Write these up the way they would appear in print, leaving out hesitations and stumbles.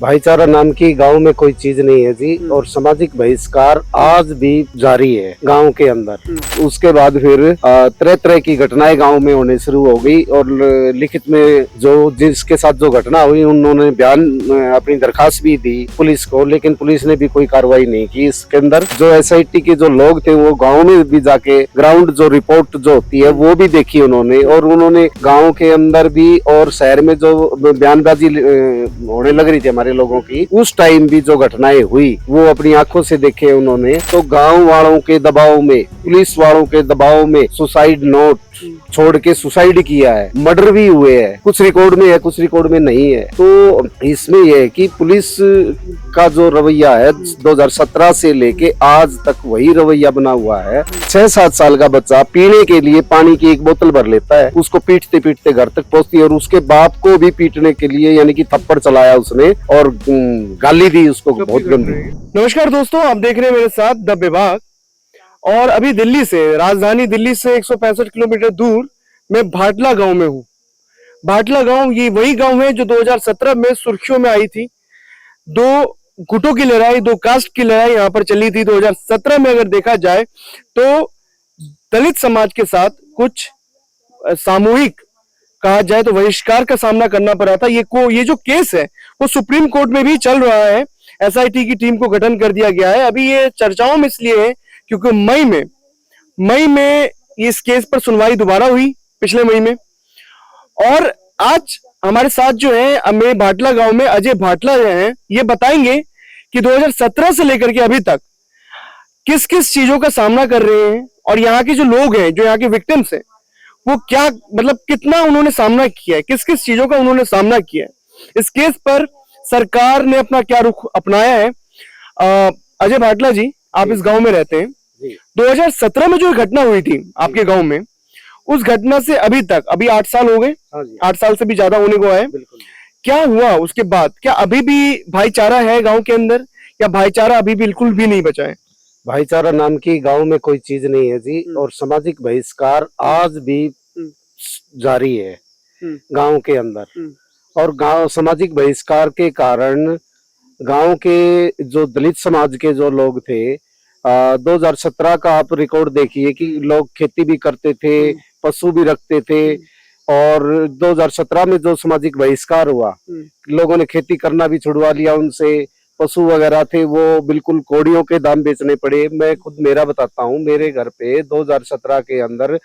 भाईचारा नाम की गांव में कोई चीज नहीं है जी। और सामाजिक बहिष्कार आज भी जारी है गांव के अंदर। उसके बाद फिर तरह तरह की घटनाएं गांव में होने शुरू हो गई और लिखित में जो जिसके साथ जो घटना हुई उन्होंने बयान अपनी दरखास्त भी दी पुलिस को, लेकिन पुलिस ने भी कोई कार्रवाई नहीं की। इसके अंदर जो एसआईटी के जो लोग थे वो गाँव में भी जाके ग्राउंड जो रिपोर्ट जो होती है वो भी देखी उन्होंने, और उन्होंने गाँव के अंदर भी और शहर में जो बयानबाजी होने लग रही थी हमारे लोगों की, उस टाइम भी जो घटनाएं हुई वो अपनी आंखों से देखे उन्होंने। तो गांव वालों के दबाव में, पुलिस वालों के दबाव में सुसाइड नोट छोड़ के सुसाइड किया है, मर्डर भी हुए हैं, कुछ रिकॉर्ड में है कुछ रिकॉर्ड में नहीं है। तो इसमें यह है कि पुलिस का जो रवैया है 2017 से लेके आज तक वही रवैया बना हुआ है। 6-7 साल का बच्चा पीने के लिए पानी की एक बोतल भर लेता है, उसको पीटते पीटते घर तक पहुंचती है और उसके बाप को भी पीटने के लिए यानी कि थप्पड़ चलाया उसने और गाली दी उसको बहुत गंदी। नमस्कार दोस्तों, आप देख रहे हैं मेरे साथ द विभाग। और अभी दिल्ली से, राजधानी दिल्ली से 165 किलोमीटर दूर मैं भाटला गांव में हूँ। भाटला गांव ये वही गांव है जो 2017 में सुर्खियों में आई थी। दो गुटों की लड़ाई, दो कास्ट की लड़ाई यहाँ पर चली थी 2017 में। अगर देखा जाए तो दलित समाज के साथ कुछ सामूहिक कहा जाए तो बहिष्कार का सामना करना पड़ा था। ये जो केस है वो सुप्रीम कोर्ट में भी चल रहा है। एसआईटी की टीम को गठन कर दिया गया है। अभी ये चर्चाओं में इसलिए है क्योंकि मई में इस केस पर सुनवाई दोबारा हुई, पिछले मई में। और आज हमारे साथ जो है मेरे भाटला गांव में अजय भाटला जो है, ये बताएंगे कि 2017 से लेकर के अभी तक किस किस चीजों का सामना कर रहे हैं और यहाँ के जो लोग हैं, जो यहाँ के विक्टिम्स हैं, वो क्या मतलब कितना उन्होंने सामना किया है, किस किस चीजों का उन्होंने सामना किया है। इस केस पर सरकार ने अपना क्या रुख अपनाया है। अजय भाटला जी, आप इस गांव में रहते हैं। 2017 में जो घटना हुई थी आपके गांव में, उस घटना से अभी तक, अभी 8 साल हो गए, 8 साल से भी ज्यादा होने को है। क्या हुआ उसके बाद? क्या अभी भी भाईचारा है गांव के अंदर या भाईचारा अभी बिल्कुल भी नहीं बचा है? भाईचारा नाम की गांव में कोई चीज नहीं है जी। और सामाजिक बहिष्कार आज भी जारी है गांव के अंदर। और गांव सामाजिक बहिष्कार के कारण गांव के जो दलित समाज के जो लोग थे, 2017 का आप रिकॉर्ड देखिए कि लोग खेती भी करते थे, पशु भी रखते थे। और 2017 में जो सामाजिक बहिष्कार हुआ, लोगों ने खेती करना भी छुड़वा लिया उनसे, पशु वगैरह थे वो बिल्कुल कौड़ियों के दाम बेचने पड़े। मैं खुद मेरा बताता हूँ, मेरे घर पे 2017 के अंदर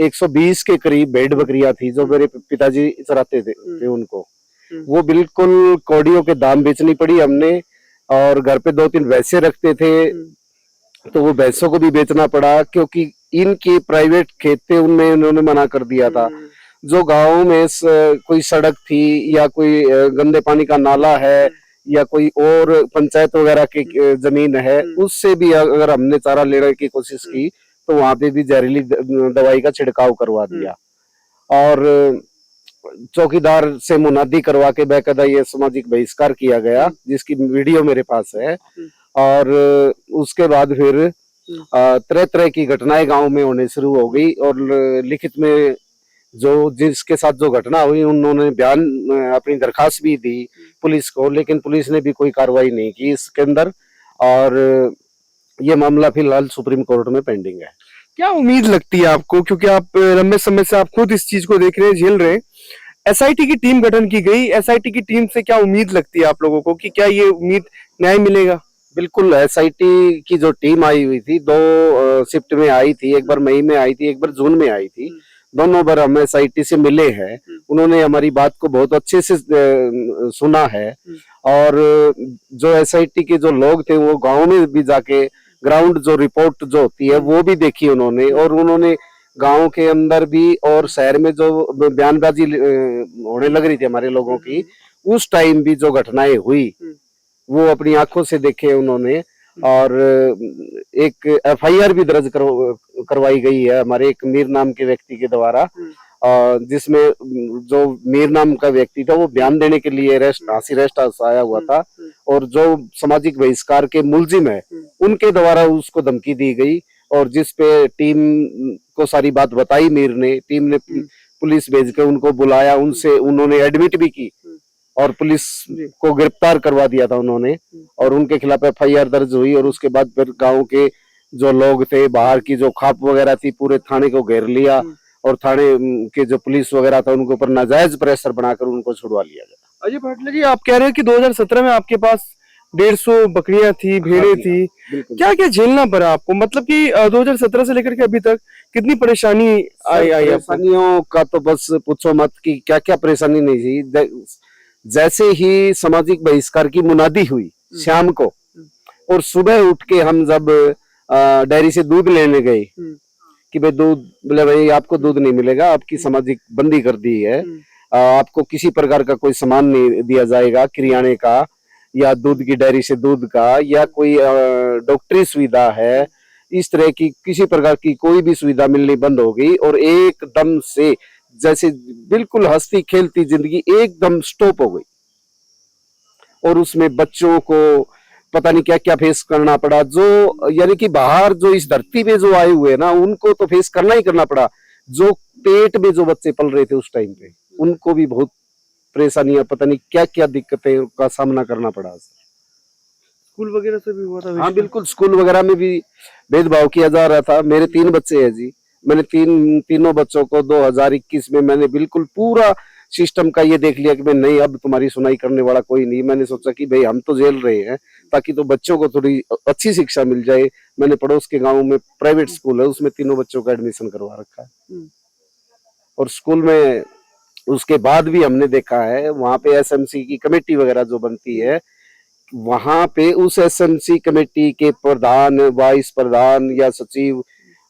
120 के करीब भेड़ बकरियां थी जो मेरे पिताजी चराते थे उनको, वो बिल्कुल कौड़ियों के दाम बेचनी पड़ी हमने। और घर पे 2-3 भैंसे रखते थे तो वो भैंसों को भी बेचना पड़ा क्योंकि इनके प्राइवेट खेत थे, उनमें उन्होंने मना कर दिया था। जो गाँव में कोई सड़क थी या कोई गंदे पानी का नाला है या कोई और पंचायत वगैरह की जमीन है, उससे भी अगर हमने चारा लेने की कोशिश की तो वहां पे भी जहरीली दवाई का छिड़काव करवा दिया। और चौकीदार से मुनादी करवा के बेकायदा ये सामाजिक बहिष्कार किया गया, जिसकी वीडियो मेरे पास है। और उसके बाद फिर तरह तरह की घटनाएं गांव में होने शुरू हो गई और लिखित में जो जिसके साथ जो घटना हुई उन्होंने बयान अपनी दरखास्त भी दी पुलिस को, लेकिन पुलिस ने भी कोई कार्रवाई नहीं की इसके अंदर। और ये मामला फिलहाल सुप्रीम कोर्ट में पेंडिंग है। क्या उम्मीद लगती है आपको, क्योंकि आप लंबे समय से आप खुद इस चीज को देख रहे हैं, झेल रहे हैं। एसआईटी की टीम गठन की गई, एसआईटी की टीम से क्या उम्मीद लगती है आप लोगों को कि क्या ये उम्मीद न्याय मिलेगा? बिल्कुल, एसआईटी की जो टीम आई हुई थी, 2 शिफ्ट में आई थी, एक बार मई में आई थी, एक बार जून में आई थी। दोनों बार हम एसआईटी से मिले हैं, उन्होंने हमारी बात को बहुत अच्छे से सुना है। और जो एसआईटी के जो लोग थे वो गांव में भी जाके ग्राउंड जो रिपोर्ट जो होती है वो भी देखी उन्होंने, और उन्होंने गांव के अंदर भी और शहर में जो बयानबाजी होने लग रही थी हमारे लोगों की, उस टाइम भी जो घटनाएं हुई वो अपनी आंखों से देखे उन्होंने। और एक एफआईआर भी दर्ज करवाई गई है हमारे एक मीर नाम के व्यक्ति के द्वारा, जिसमें जो मीर नाम का व्यक्ति था वो बयान देने के लिए हांसी रेस्ट हाउस आया हुआ था। और जो सामाजिक बहिष्कार के मुलजिम है उनके द्वारा उसको धमकी दी गई, और जिस पे टीम को सारी बात बताई मीर ने, टीम ने पुलिस भेज के उनको बुलाया, उनसे उन्होंने एडमिट भी की और पुलिस जी। को गिरफ्तार करवा दिया था उन्होंने, और उनके खिलाफ एफआईआर दर्ज हुई। और उसके बाद फिर गांव के जो लोग थे, बाहर की जो खाप वगैरह थी, पूरे थाने को घेर लिया, और थाने के जो पुलिस वगैरह था उनके ऊपर नाजायज प्रेशर बनाकर उनको छुड़वा लिया गया। अजय भाटला जी, आप कह रहे हैं कि 2017 में आपके पास 150 बकरियां थी, भेड़ें थी, बिल्कुल। क्या क्या झेलना पड़ा आपको? मतलब कि 2017 से लेकर के अभी तक कितनी परेशानी आई आपको? परेशानियों का तो बस पूछो मत कि क्या क्या परेशानी नहीं थी। जैसे ही सामाजिक बहिष्कार की मुनादी हुई शाम को, और सुबह उठ के हम जब डेयरी से दूध लेने गए कि भाई दूध, बोले भाई आपको दूध नहीं मिलेगा, आपकी सामाजिक बंदी कर दी है, आपको किसी प्रकार का कोई सामान नहीं दिया जाएगा, किराने का या दूध की डेयरी से दूध का, या कोई डॉक्टरी सुविधा है, इस तरह की किसी प्रकार की कोई भी सुविधा मिलनी बंद हो गई। और एकदम से जैसे बिल्कुल हंसती खेलती जिंदगी एकदम स्टॉप हो गई। और उसमें बच्चों को पता नहीं क्या क्या फेस करना पड़ा, जो यानी कि बाहर जो इस धरती पे जो आए हुए ना, उनको तो फेस करना ही करना पड़ा। जो पेट में जो बच्चे पल रहे थे उस टाइम पे, उनको भी बहुत परेशानियां, पता नहीं क्या क्या दिक्कतें का सामना करना पड़ा। स्कूल वगैरह से भी हुआ था? हाँ बिल्कुल, स्कूल वगैरह में भी भेदभाव किया जा रहा था। मेरे 3 बच्चे हैं जी, मैंने तीनों बच्चों को 2021 में मैंने बिल्कुल पूरा सिस्टम का ये देख लिया कि मैं नहीं, अब तुम्हारी सुनाई करने वाला कोई नहीं। मैंने सोचा कि भाई हम तो झेल रहे हैं, ताकि तो बच्चों को थोड़ी अच्छी शिक्षा मिल जाए। मैंने पड़ोस के गांव में प्राइवेट स्कूल है, उसमें तीनों बच्चों का एडमिशन करवा रखा है। और स्कूल में उसके बाद भी हमने देखा है, वहां पे एसएमसी की कमेटी वगैरह जो बनती है, वहां पे उस एसएमसी कमेटी के प्रधान, वाइस प्रधान या सचिव,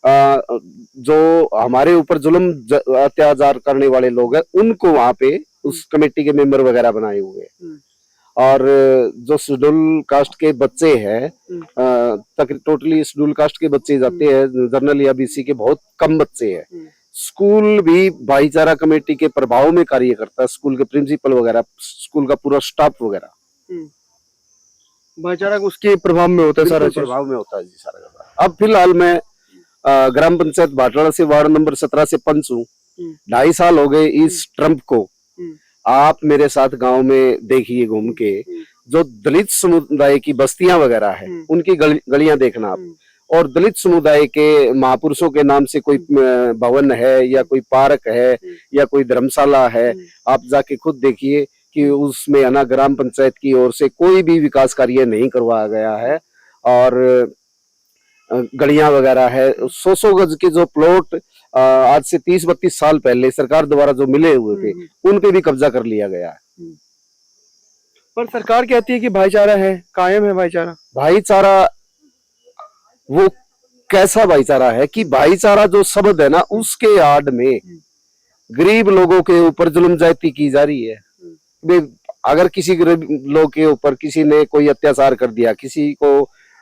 जो हमारे ऊपर जुल्म अत्याचार करने वाले लोग हैं, उनको वहां पे उस कमेटी के मेंबर वगैरह बनाए हुए हैं। और जो शेड्यूल कास्ट के बच्चे हैं, टोटली शेड्यूल कास्ट के बच्चे जाते हैं, जनरल या बीसी के बहुत कम बच्चे हैं। स्कूल भी भाईचारा कमेटी के प्रभाव में कार्य करता है, स्कूल के प्रिंसिपल वगैरह, स्कूल का पूरा स्टाफ वगैरह भाईचारा उसके प्रभाव में होता है, सारा प्रभाव में होता है जी सारा। अब फिलहाल मैं ग्राम पंचायत भाटला से वार्ड नंबर 17 से पंच हूँ। 2.5 साल हो गए इस ट्रम्प को। आप मेरे साथ गांव में देखिए घूम के, जो दलित समुदाय की बस्तियां वगैरह है, उनकी गलियां देखना आप, और दलित समुदाय के महापुरुषों के नाम से कोई भवन है या कोई पार्क है या कोई धर्मशाला है, आप जाके खुद देखिए कि उसमें है ना, ग्राम पंचायत की ओर से कोई भी विकास कार्य नहीं करवाया गया है। और गलियां वगैरह है, 100 गज के जो प्लॉट आज से 30-32 साल पहले सरकार द्वारा जो मिले हुए थे, उन पे भी कब्जा कर लिया गया है। पर सरकार कहती है कि भाईचारा है, कायम है भाईचारा। भाईचारा वो कैसा भाईचारा है कि भाईचारा जो शब्द है ना, उसके आड़ में गरीब लोगों के ऊपर जुल्म ज्यादती की जा रही है। अगर किसी गरीब लोग के ऊपर किसी ने कोई अत्याचार कर दिया, किसी को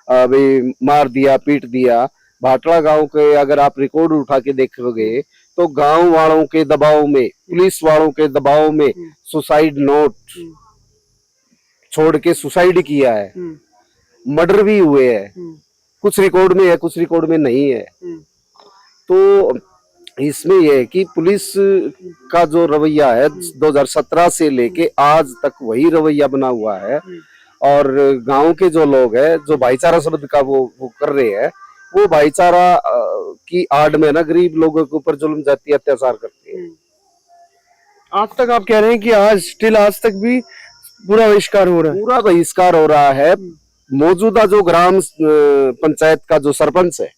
भाई मार दिया, पीट दिया, भाटला गांव के अगर आप रिकॉर्ड उठा के देखोगे तो गांव वालों के दबाव में, पुलिस वालों के दबाव में सुसाइड नोट छोड़ के सुसाइड किया है, मर्डर भी हुए हैं। कुछ रिकॉर्ड में है, कुछ रिकॉर्ड में नहीं है। तो इसमें यह है कि पुलिस का जो रवैया है 2017 से लेके आज तक वही रवैया बना हुआ है। और गांव के जो लोग हैं, जो भाईचारा शब्द का वो कर रहे हैं, वो भाईचारा की आड़ में ना गरीब लोगों के ऊपर जुल्म जाती अत्याचार करते हैं। आज तक आप कह रहे हैं कि आज तक भी पूरा बहिष्कार हो रहा है? पूरा बहिष्कार हो रहा है। मौजूदा जो ग्राम पंचायत का जो सरपंच है,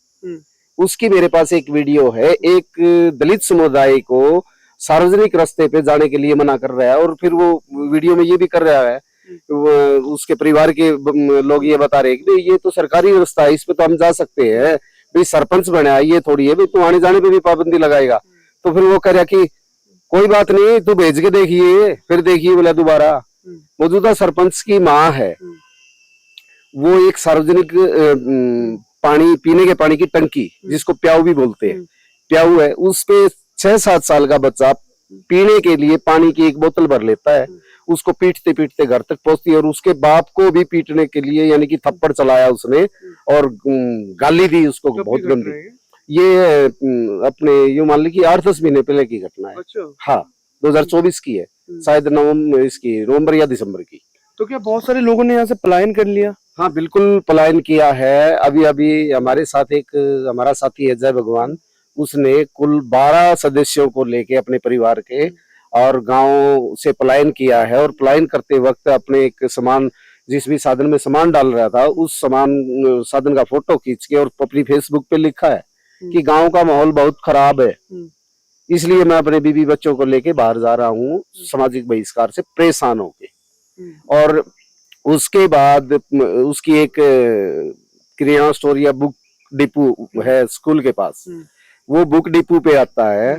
उसकी मेरे पास एक वीडियो है, एक दलित समुदाय को सार्वजनिक रास्ते पे जाने के लिए मना कर रहा है। और फिर वो वीडियो में ये भी कर रहा है, उसके परिवार के लोग ये बता रहे हैं कि ये तो सरकारी रास्ता है, इस पे तो हम जा सकते हैं, भाई सरपंच बना है, ये थोड़ी है भाई तू आने जाने पे भी पाबंदी लगाएगा। तो फिर वो कह रहा कि कोई बात नहीं, तू भेज के देखिए, फिर देखिए बोला दोबारा। मौजूदा सरपंच की माँ है, वो एक सार्वजनिक पानी पीने के पानी की टंकी, जिसको प्याऊ भी बोलते हैं, प्याऊ है, उस पे 6-7 साल का बच्चा पीने के लिए पानी की एक बोतल भर लेता है, उसको पीटते पीटते घर तक पहुंचती है। और उसके बाप को भी पीटने के लिए यानी कि थप्पड़ चलाया उसने और गाली दी उसको बहुत गंदी। ये अपने यूं मान ली कि 8-10 महीने पहले की घटना है। अच्छा। हाँ, 2024 की है, शायद नवंबर या दिसंबर की। तो क्या बहुत सारे लोगों ने यहाँ से पलायन कर लिया? हाँ बिल्कुल पलायन किया है। अभी अभी हमारे साथ एक हमारा साथी है जय भगवान, उसने कुल 12 सदस्यों को लेके अपने परिवार के और गांव से पलायन किया है। और पलायन करते वक्त अपने एक सामान, जिस भी साधन में सामान डाल रहा था, उस साधन का फोटो खींच के और अपनी फेसबुक पे लिखा है कि गांव का माहौल बहुत खराब है, इसलिए मैं अपने बीवी बच्चों को लेके बाहर जा रहा हूँ सामाजिक बहिष्कार से परेशान होके। और उसके बाद उसकी एक किराना स्टोर या बुक डिपो है स्कूल के पास, वो बुक डिपो पे आता है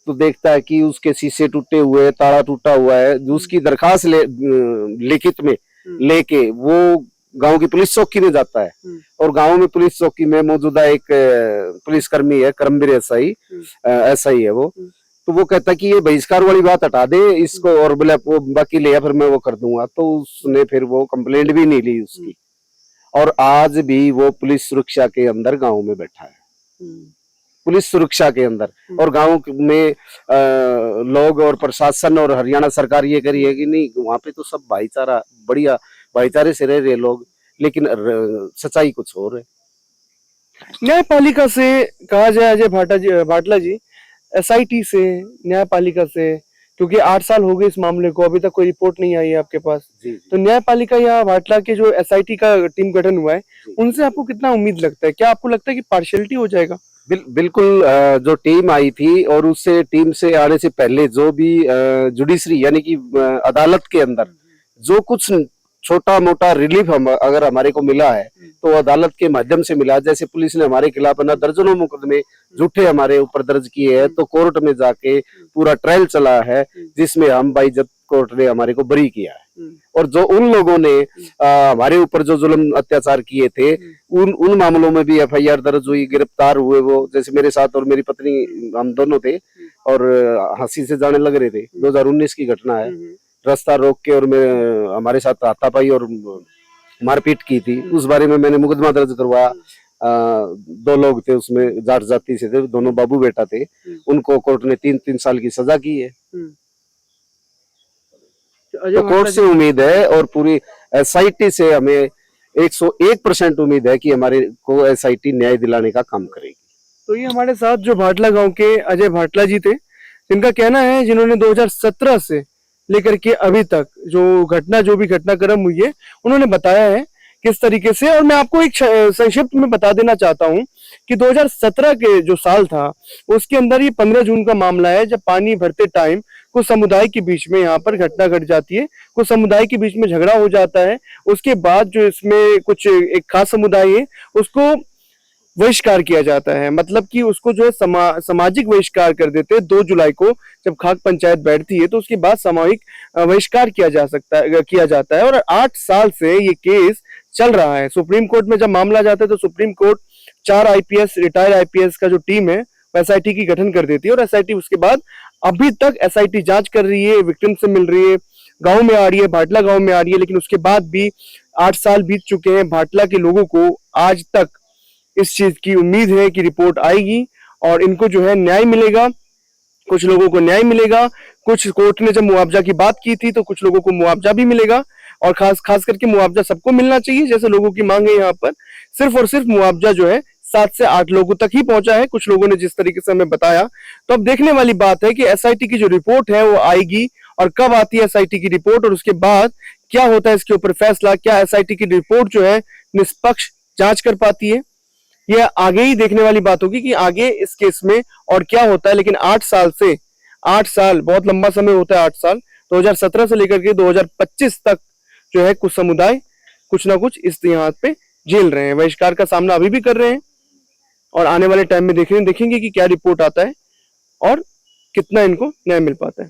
तो देखता है कि उसके शीशे टूटे हुए, ताला टूटा हुआ है। जो उसकी दरखास्त लिखित में लेके वो गांव की पुलिस चौकी में जाता है। और गांव में पुलिस चौकी में मौजूदा एक पुलिसकर्मी है, कर्मवीर एसआई है वो, तो वो कहता है कि ये बहिष्कार वाली बात हटा दे इसको, और बोले वो बाकी ले फिर मैं वो कर दूंगा। तो उसने फिर वो कंप्लेंट भी नहीं ली उसकी, और आज भी वो पुलिस सुरक्षा के अंदर गांव में बैठा है, पुलिस सुरक्षा के अंदर। और गांव में लोग और प्रशासन और हरियाणा सरकार ये करी है कि नहीं, वहां पे तो सब भाईचारा, बढ़िया भाईचारे से रह रहे लोग, लेकिन सच्चाई कुछ और है। न्यायपालिका से कहा जाए अजय भाटला जी, एसआईटी से, न्यायपालिका से, क्योंकि 8 साल हो गए इस मामले को, अभी तक कोई रिपोर्ट नहीं आई है आपके पास। जी। तो न्यायपालिका या भाटला के जो एसआईटी का टीम गठन हुआ है, उनसे आपको कितना उम्मीद लगता है? क्या आपको लगता है कि पार्शियलिटी हो जाएगा? बिल्कुल। जो टीम आई थी और उससे टीम से आने से पहले जो भी जुडिशरी यानी कि अदालत के अंदर जो कुछ छोटा मोटा रिलीफ अगर हमारे को मिला है तो अदालत के माध्यम से मिला। जैसे पुलिस ने हमारे खिलाफ ना दर्जनों मुकदमे झूठे हमारे ऊपर दर्ज किए हैं, तो कोर्ट में जाके पूरा ट्रायल चला है, जिसमें हम बाइज्जत कोर्ट ने हमारे को बरी किया है। और जो उन लोगों ने हमारे ऊपर जो जुल्म अत्याचार किए थे, उन मामलों में भी एफआईआर दर्ज हुई, गिरफ्तार हुए वो। जैसे मेरे साथ और मेरी पत्नी, हम दोनों थे और हंसी से जाने लग रहे थे। 2019 की घटना है, रास्ता रोक के और मैं हमारे साथ हाथापाई और मारपीट की थी, उस बारे में मैंने मुकदमा दर्ज करवाया। 2 लोग थे उसमें, जाट जाति से थे, दोनों बाबू बेटा थे, उनको कोर्ट ने 3-3 साल की सजा की है। तो कोर्ट से उम्मीद है और पूरी एसआईटी से हमें 101% उम्मीद है कि हमारे को एसआईटी न्याय दिलाने का काम करेगी। तो ये हमारे साथ जो भाटला गांव के अजय भाटला जी थे, जिनका कहना है, जिन्होंने 2017 से लेकर के अभी तक जो भी घटनाक्रम हुई है, उन्होंने बताया है किस तरीके से। और मैं आपको एक संक्षिप्त में बता देना चाहता हूं कि 2017 के जो साल था, उसके अंदर ये 15 जून का मामला है, जब पानी भरते टाइम कुछ समुदाय के बीच में यहाँ पर घटना घट जाती है, कुछ समुदाय के बीच में झगड़ा हो जाता है। उसके बाद जो इसमें कुछ एक खास समुदाय है, उसको बहिष्कार किया जाता है, मतलब कि उसको जो है सामाजिक बहिष्कार कर देते हैं। 2 जुलाई को जब खाक पंचायत बैठती है तो उसके बाद सामूहिक बहिष्कार किया जाता है। और 8 साल से ये केस चल रहा है। सुप्रीम कोर्ट में जब मामला जाता है तो supreme court 4 IPS, retired IPS का जो टीम है, एसआईटी की गठन कर देती है। और एसआईटी उसके बाद अभी तक एसआईटी जांच कर रही है, विक्टिम से मिल रही है, गांव में आ रही है, भाटला गांव में आ रही है। लेकिन उसके बाद भी 8 साल बीत चुके हैं, भाटला के लोगों को आज तक इस चीज की उम्मीद है कि रिपोर्ट आएगी और इनको जो है न्याय मिलेगा। कुछ लोगों को न्याय मिलेगा, कुछ कोर्ट ने जब मुआवजा की बात की थी तो कुछ लोगों को मुआवजा भी मिलेगा। और खास करके मुआवजा सबको मिलना चाहिए, जैसे लोगों की मांग है। यहाँ पर सिर्फ और सिर्फ मुआवजा जो है 7 से 8 लोगों तक ही पहुंचा है, कुछ लोगों ने जिस तरीके से हमें बताया। तो अब देखने वाली बात है कि एसआईटी की जो रिपोर्ट है वो आएगी, और कब आती है एसआईटी की रिपोर्ट, और उसके बाद क्या होता है इसके ऊपर फैसला। क्या एसआईटी की रिपोर्ट जो है निष्पक्ष जांच कर पाती है, यह आगे ही देखने वाली बात होगी कि आगे इस केस में और क्या होता है। लेकिन 8 साल बहुत लंबा समय होता है। 8 साल 2017 से लेकर के 2025 तक जो है कुछ समुदाय कुछ ना कुछ इस यहाँ पे झेल रहे हैं, बहिष्कार का सामना अभी भी कर रहे हैं। और आने वाले टाइम में देखेंगे कि क्या रिपोर्ट आता है और कितना इनको न्याय मिल पाता है।